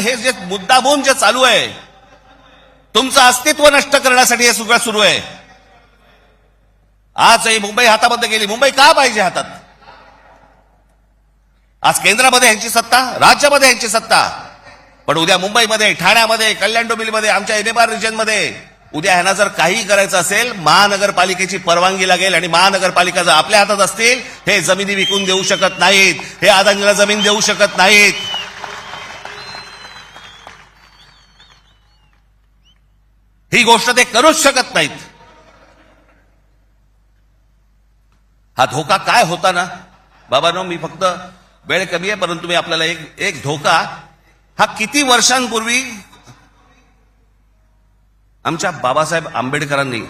हे जे मुद्दामून जे चालू आहे, तुमचं अस्तित्व नष्ट करण्यासाठी हे सगळं सुरू आहे. आज ही मुंबई हातामध्ये गेली. मुंबई का पाहिजे हातात? आज केंद्रामध्ये यांची सत्ता, राज्यामध्ये यांची सत्ता, पण उद्या मुंबईमध्ये, ठाण्यामध्ये, कल्याण डोंबिवलीमध्ये, आमच्या एनेबार रिजनमध्ये उद्या ह्यांना जर काही करायचं असेल, महानगरपालिकेची परवानगी लागेल. आणि महानगरपालिका जर आपल्या हातात असतील, हे जमिनी विकून देऊ शकत नाहीत, हे अदानीला जमीन देऊ शकत नाहीत. ही गोष्ट ते करूच शकत नाहीत. हा धोका काय होता ना बाबांनो, मी फक्त वेळ कमी आहे परंतु मी आपल्याला एक धोका, हा किती वर्षांपूर्वी आमच्या बाबासाहेब आंबेडकरांनी,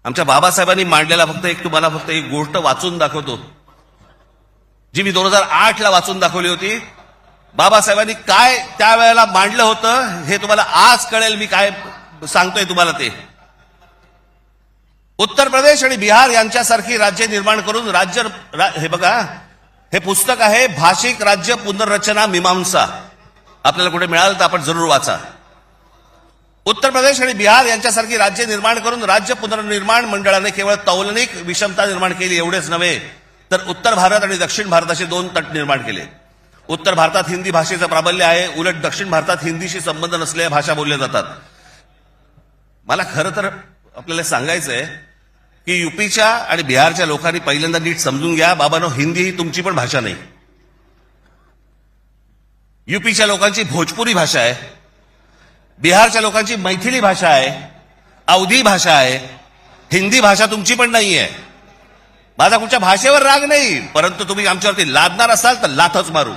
आमच्या बाबासाहेबांनी मांडलेला तुम्हाला फक्त एक गोष्ट वाचून दाखवतो, जी मी 2008 ला वाचून दाखवली होती. बाबासाहेबांनी काय त्यावेळेला मांडलं होतं हे तुम्हाला आज कळेल. मी काय सांगतोय तुम्हाला ते. उत्तर प्रदेश आणि बिहार यांच्यासारखी राज्य निर्माण करून हे बघा, हे पुस्तक आहे भाषिक राज्य पुनर्रचना मीमांसा. आपल्याला कुठे मिळालं तर आपण जरूर वाचा. उत्तर प्रदेश आणि बिहार यांच्यासारखी राज्य निर्माण करून राज्य पुनर्निर्माण मंडळाने केवळ तौलनिक विषमता निर्माण केली एवढेच नव्हे, तर उत्तर भारत आणि दक्षिण भारताचे 2 तट निर्माण केले. उत्तर भारतात हिंदी भाषेचं प्राबल्य आहे, उलट दक्षिण भारतात हिंदीशी संबंध नसलेल्या भाषा बोलल्या जातात. मला खरं तर आपल्याला सांगायचंय की युपीच्या आणि बिहारच्या लोकांनी पहिल्यांदा नीट समजून घ्या, बाबांनो, हिंदी ही तुमची पण भाषा नाही. युपीच्या लोकांची भोजपुरी भाषा आहे, बिहारच्या लोकांची मैथिली भाषा आहे, अवधी भाषा आहे. हिंदी भाषा तुमची पण नाही आहे. माझा कुठच्या भाषेवर राग नाही, परंतु तुम्ही आमच्यावरती लादणार असाल तर लाथच मारू.